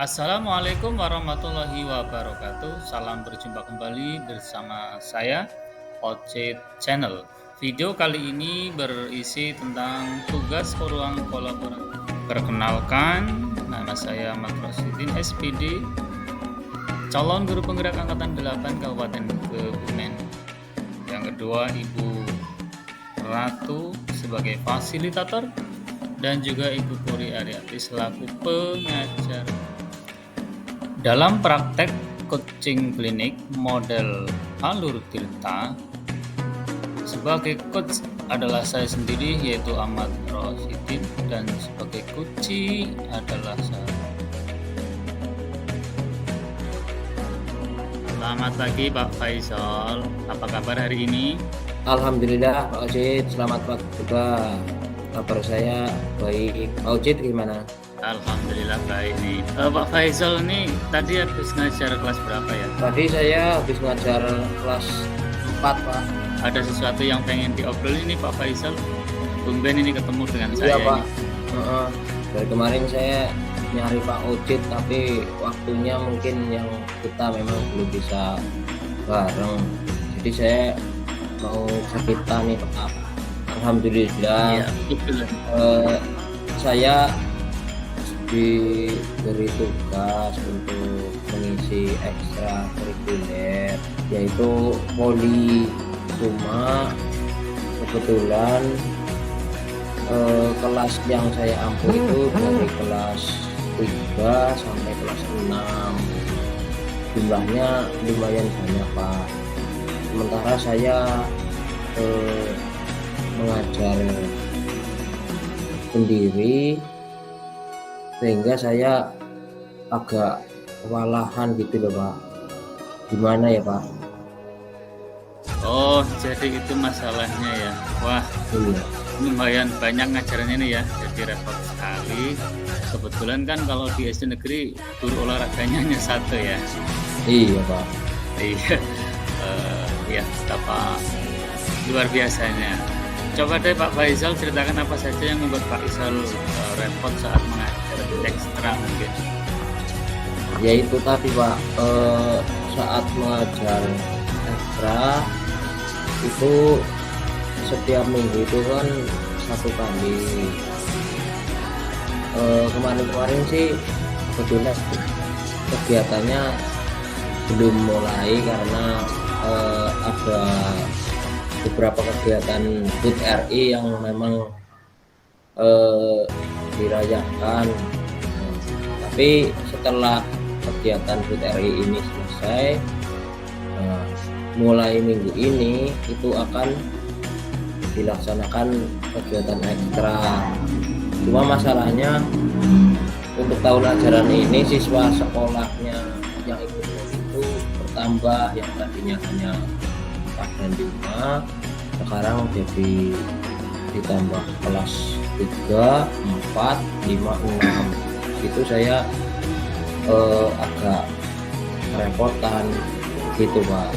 Assalamualaikum warahmatullahi wabarakatuh. Salam berjumpa kembali bersama saya, Ocit Channel. Video kali ini berisi tentang tugas ruang kolaborasi. Perkenalkan, nama saya Ahmad Rosidin, SPD, calon guru penggerak Angkatan 8 Kabupaten Kebumen. Yang kedua, Ibu Ratu sebagai fasilitator dan juga Ibu Puri Ariati selaku pengajar. Dalam praktek coaching klinik model Alur Tirta, sebagai coach adalah saya sendiri yaitu Ahmad Rosidin dan sebagai coachee adalah saya. Selamat pagi Pak Faisal, apa kabar hari ini? Alhamdulillah Pak Ocit, selamat pagi juga. Kabar saya baik. Pak Ocit gimana? Alhamdulillah baik nih. Pak Faisal nih tadi habis ngajar kelas berapa ya? Tadi saya habis ngajar kelas 4 Pak. Ada sesuatu yang pengen diobrolin nih Pak Faisal? Tumben ini ketemu dengan Iya saya Pak. ini. Dari kemarin saya nyari Pak Ocit, tapi waktunya mungkin yang kita memang belum bisa bareng. Jadi saya mau cerita nih Pak. Alhamdulillah. Iya, betul. Saya diberi tugas untuk mengisi ekstra kurikuler yaitu voli. Cuma kebetulan kelas yang saya ampuh itu dari kelas 3 sampai kelas 6, jumlahnya lumayan banyak Pak. Sementara saya mengajar sendiri sehingga saya agak kewalahan gitu loh Pak. Gimana ya Pak? Oh, jadi itu masalahnya ya. Wah, Iya. lumayan banyak ngajarannya nih ya. Jadi repot sekali. Kebetulan kan kalau di SD negeri guru olahraganya hanya satu ya. Iya Pak. Iya, ya betapa luar biasanya. Coba deh Pak Faisal ceritakan apa saja yang membuat Pak Faisal repot saat mengajar ekstra mungkin. Yaitu tadi Pak, saat mengajar ekstra itu setiap minggu itu kan satu kali. Kemarin-kemarin sih kebetulan kegiatannya belum mulai karena ada beberapa kegiatan HUT RI yang memang dirayakan. Tapi setelah kegiatan HUT RI ini selesai, mulai minggu ini itu akan dilaksanakan kegiatan ekstra. Cuma masalahnya untuk tahun ajaran ini siswa sekolahnya yang ikut itu bertambah, yang tadinya hanya 4 dan 5 sekarang jadi ditambah kelas 3, 4, 5, 6. Itu saya agak kerepotan gitu Pak.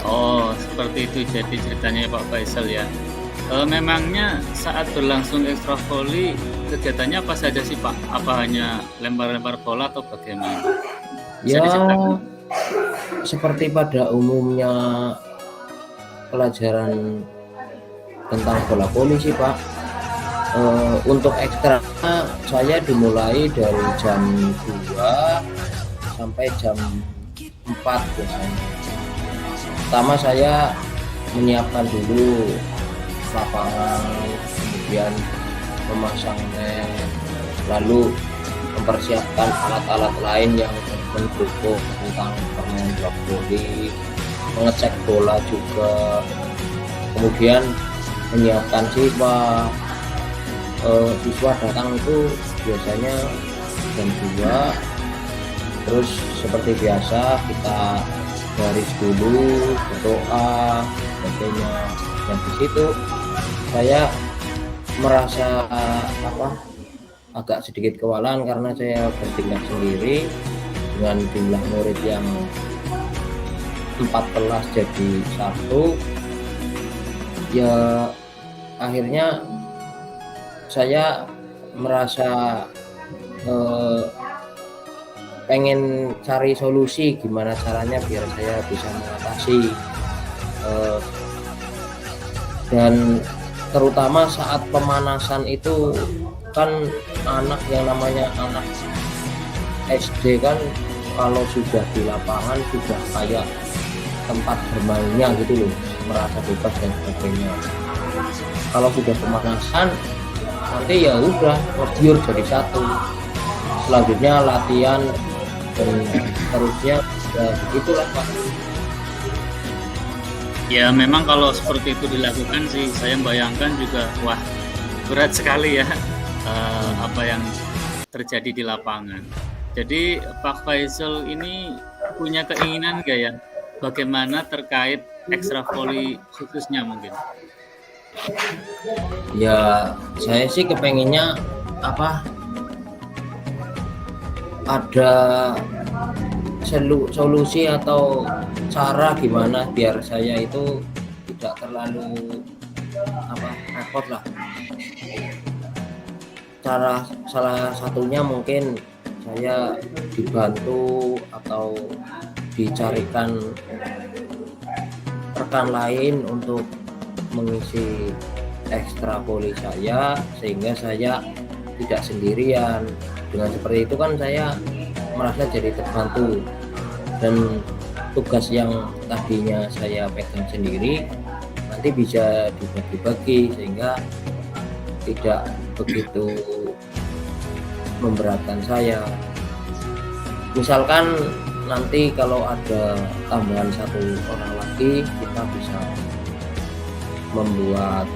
Oh, seperti itu jadi ceritanya Pak Faisal ya. Memangnya saat berlangsung ekstra voli kegiatannya apa saja sih Pak? Apa hanya lempar-lempar bola atau bagaimana? Bisa Ya diceritakan? seperti pada umumnya pelajaran tentang bola voli sih Pak. Untuk ekstra saya dimulai dari jam 2 sampai jam 4 biasanya. Pertama saya menyiapkan dulu lapangan, kemudian memasang net, lalu mempersiapkan alat-alat lain yang mendukung tentang permainan bola voli, mengecek bola juga, kemudian menyiapkan siswa. Siswa datang itu biasanya jam 2, terus seperti biasa kita baris dulu, berdoa, sebagainya. Dan di situ saya merasa agak sedikit kewalahan karena saya bertindak sendiri dengan jumlah murid yang 14 jadi 1. Ya akhirnya saya merasa pengen cari solusi gimana caranya biar saya bisa mengatasi, eee, dan terutama saat pemanasan itu kan anak yang namanya anak SD kan kalau sudah di lapangan sudah kayak tempat bermainnya gitu loh, merasa bebas dan sebagainya. Kalau sudah pemanasan nanti ya udah ngebyur jadi satu, selanjutnya latihan dan seterusnya, ya begitulah Pak. Ya memang kalau seperti itu dilakukan sih, saya bayangkan juga, wah berat sekali ya apa yang terjadi di lapangan. Jadi Pak Faisal ini punya keinginan nggak ya, bagaimana terkait ekstra voli khususnya mungkin? Ya saya sih kepengennya apa, ada solusi atau cara gimana biar saya itu tidak terlalu apa, repot lah. Cara salah satunya mungkin saya dibantu atau dicarikan rekan lain untuk mengisi ekstra voli saya, sehingga saya tidak sendirian. Dengan seperti itu kan saya merasa jadi terbantu, dan tugas yang tadinya saya pegang sendiri nanti bisa dibagi-bagi sehingga tidak begitu memberatkan saya. Misalkan nanti kalau ada tambahan satu orang lagi, kita bisa membuat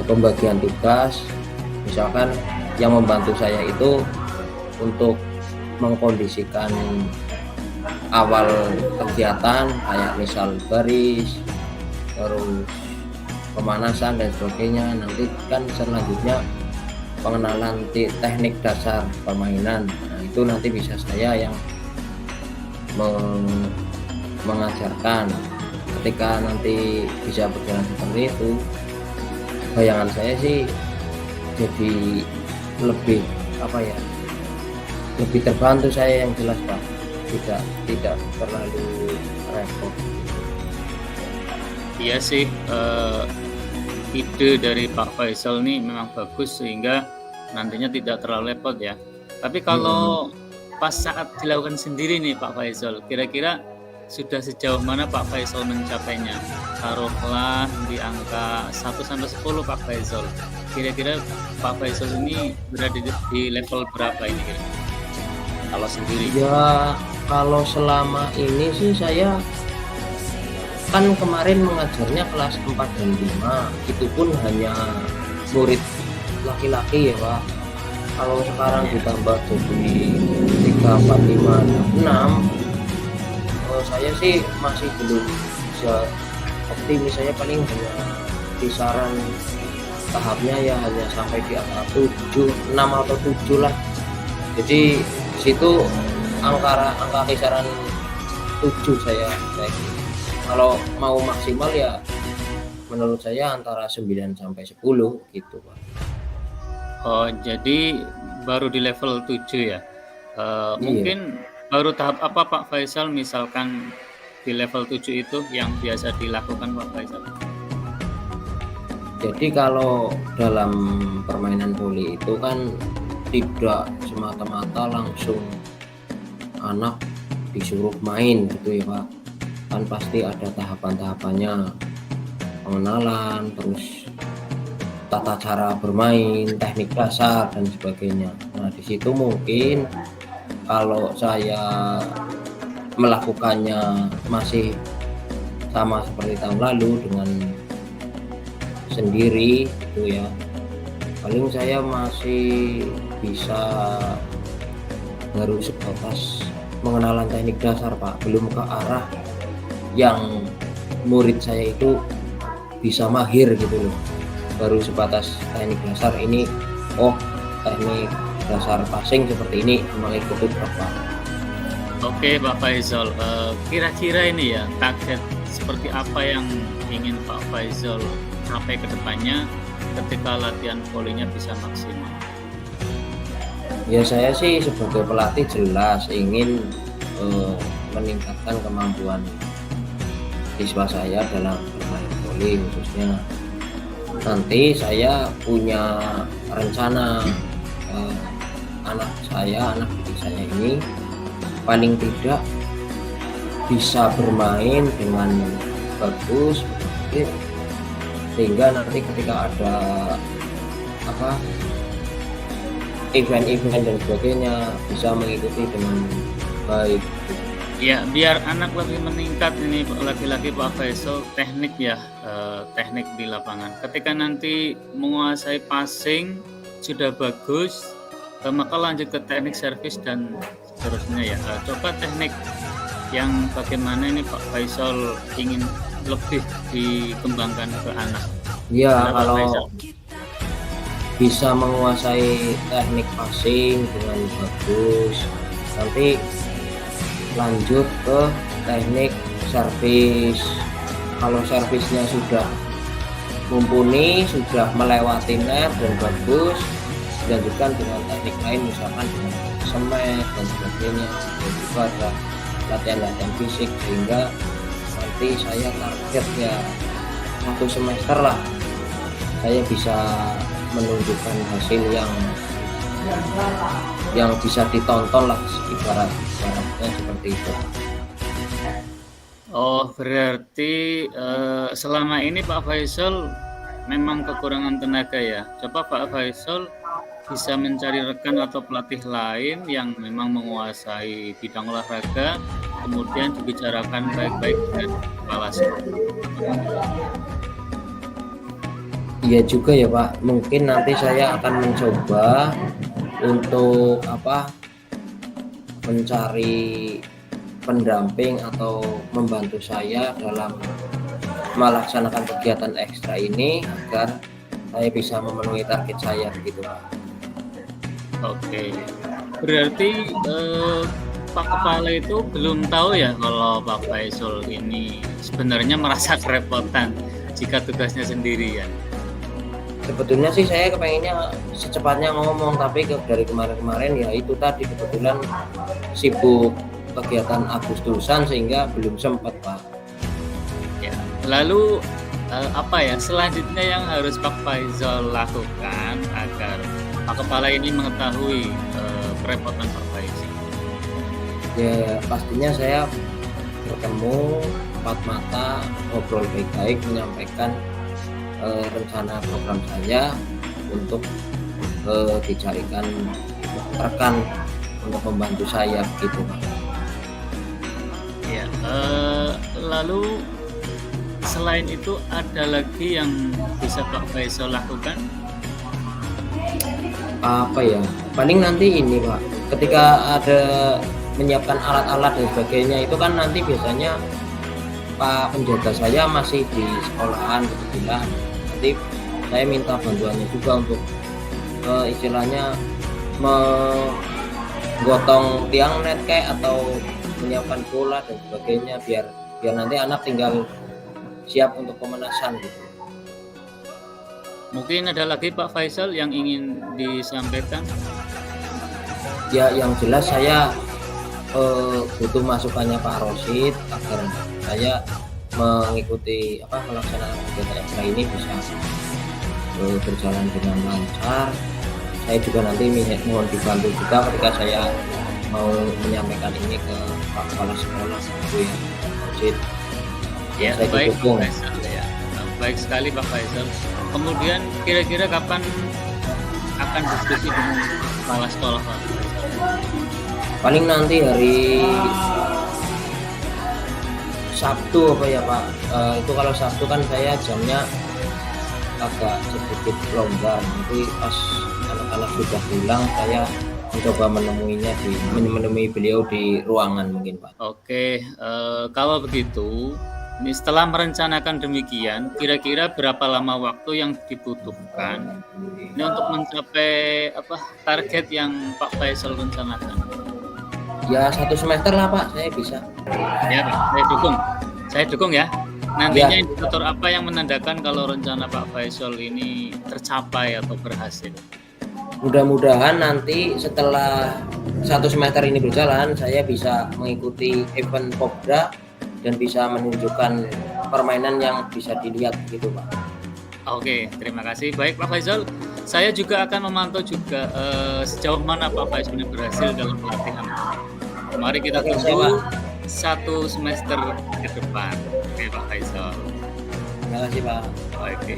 pembagian tugas. Misalkan yang membantu saya itu untuk mengkondisikan awal kegiatan, kayak misal baris, terus pemanasan dan sebagainya. Nanti kan selanjutnya pengenalan teknik dasar permainan. Nah, itu nanti bisa saya yang mengajarkan. Ketika nanti bisa berjalan seperti itu, bayangan saya sih jadi lebih apa ya, lebih terbantu saya yang jelas Pak, tidak terlalu repot. Iya sih, ide dari Pak Faisal nih memang bagus sehingga nantinya tidak terlalu repot ya. Tapi kalau pas saat dilakukan sendiri nih Pak Faisal, kira-kira sudah sejauh mana Pak Faisal mencapainya? Taruhlah di angka 1-10 Pak Faisal. Kira-kira Pak Faisal ini berada di level berapa ini kira-kira? Kalau sendiri? Ya kalau selama ini sih saya kan kemarin mengajarnya kelas 4 dan 5, itu pun hanya murid laki-laki ya Pak. Kalau sekarang ditambah jadi 3, 4, 5, 6, saya sih masih belum bisa optimis. Saya paling hanya kisaran tahapnya ya hanya sampai di angka 7, 6 atau 7 lah. Jadi di situ angka kisaran 7 saya. Kalau mau maksimal ya menurut saya antara 9 sampai 10 gitu Pak. Oh, jadi baru di level 7 ya? Iya. Mungkin baru tahap apa Pak Faisal misalkan di level 7 itu yang biasa dilakukan Pak Faisal? Jadi kalau dalam permainan voli itu kan tidak semata-mata langsung anak disuruh main gitu ya Pak. Kan pasti ada tahapan-tahapannya, pengenalan, terus tata cara bermain, teknik dasar dan sebagainya. Nah di situ mungkin kalau saya melakukannya masih sama seperti tahun lalu dengan sendiri gitu ya, paling saya masih bisa baru sebatas pengenalan teknik dasar Pak, belum ke arah yang murid saya itu bisa mahir gitu loh. Baru sebatas teknik dasar ini, oh teknik dasar passing seperti ini, mengikuti berapa. Oke Pak Faisal, kira-kira ini ya target seperti apa yang ingin Pak Faisal capai ke depannya ketika latihan volinya bisa maksimal? Ya saya sih sebagai pelatih jelas ingin, eee, meningkatkan kemampuan siswa saya dalam bermain voli khususnya. Nanti saya punya rencana, eee, anak didik saya ini paling tidak bisa bermain dengan bagus, oke, sehingga nanti ketika ada apa, event-event dan sebagainya bisa mengikuti dengan baik. Ya, biar anak lebih meningkat ini lagi-lagi Pak Faisal, teknik ya, teknik di lapangan. Ketika nanti menguasai passing sudah bagus, maka lanjut ke teknik servis dan seterusnya ya. Coba teknik yang bagaimana ini Pak Faisal ingin lebih dikembangkan ke anak. Ya Gimana Pak Faisal? kalau bisa menguasai teknik passing dengan bagus, nanti lanjut ke teknik servis. Kalau servisnya sudah mumpuni, sudah melewati net dan bagus, dilanjutkan dengan teknik lain misalkan dengan smash dan sebagainya, dan juga ada latihan-latihan fisik sehingga nanti saya targetnya 1 semester lah saya bisa menunjukkan hasil yang bisa ditonton lah, ibaratnya seperti itu. Oh, berarti, selama ini Pak Faisal memang kekurangan tenaga ya? Coba Pak Faisal bisa mencari rekan atau pelatih lain yang memang menguasai bidang olahraga, kemudian dibicarakan baik-baik dengan kepala sekolah. Iya juga ya Pak, mungkin nanti saya akan mencoba untuk mencari pendamping atau membantu saya dalam melaksanakan kegiatan ekstra ini agar saya bisa memenuhi target saya begitu Pak. Oke, berarti, Pak Kepala itu belum tahu ya kalau Pak Faisal ini sebenarnya merasa kerepotan jika tugasnya sendirian? Sebetulnya sih saya kepengennya secepatnya ngomong, tapi dari kemarin-kemarin ya itu tadi kebetulan sibuk kegiatan Agustusan sehingga belum sempat Pak. Ya, lalu, apa ya selanjutnya yang harus Pak Faisal lakukan agar Pak Kepala ini mengetahui, kerepotan Pak Faisal? Ya pastinya saya bertemu empat mata, ngobrol baik-baik, menyampaikan rencana program saya untuk dicarikan rekan untuk membantu saya gitu Pak. Ya, lalu selain itu ada lagi yang bisa Pak Faisal lakukan? Apa ya, paling nanti ini Pak, ketika ada menyiapkan alat-alat dan sebagainya itu kan nanti biasanya Pak penjaga saya masih di sekolahan kebetulan, nanti saya minta bantuannya juga untuk istilahnya menggotong tiang net kayak atau menyiapkan bola dan sebagainya biar nanti anak tinggal siap untuk pemanasan gitu. Mungkin ada lagi Pak Faisal yang ingin disampaikan? Ya yang jelas saya butuh masukannya Pak Rosid agar saya mengikuti melaksanakan kegiatan ekstra ini bisa berjalan dengan lancar. Saya juga nanti mohon dibantu juga ketika saya mau menyampaikan ini ke Pak Kepala Sekolah gitu ya, Pak Rosid. Ya, Saya baik Pak didukung. Faisal ya. Baik sekali Pak Faisal. Kemudian kira-kira kapan akan diskusi dengan kepala sekolah Pak Faisal? Paling nanti hari Sabtu apa ya Pak, itu kalau Sabtu kan saya jamnya agak sedikit longgar, nanti pas anak-anak sudah pulang saya mencoba menemui beliau di ruangan mungkin Pak. Oke, kalau begitu, ini setelah merencanakan demikian, kira-kira berapa lama waktu yang dibutuhkan ini untuk mencapai target yang Pak Faisal rencanakan? Ya 1 semester lah Pak, saya bisa. Ya Pak, saya dukung ya. Nantinya Ya. indikator apa yang menandakan kalau rencana Pak Faisal ini tercapai atau berhasil? mudah-mudahan nanti setelah 1 semester ini berjalan, saya bisa mengikuti event Popda dan bisa menunjukkan permainan yang bisa dilihat gitu Pak. Oke, terima kasih. Baik Pak Faisal, saya juga akan memantau juga sejauh mana Pak Faisal ini berhasil dalam pelatihan. Mari kita Oke, tunggu siap, 1 semester ke depan. Oke Pak Faisal. Terima kasih Pak. Oke.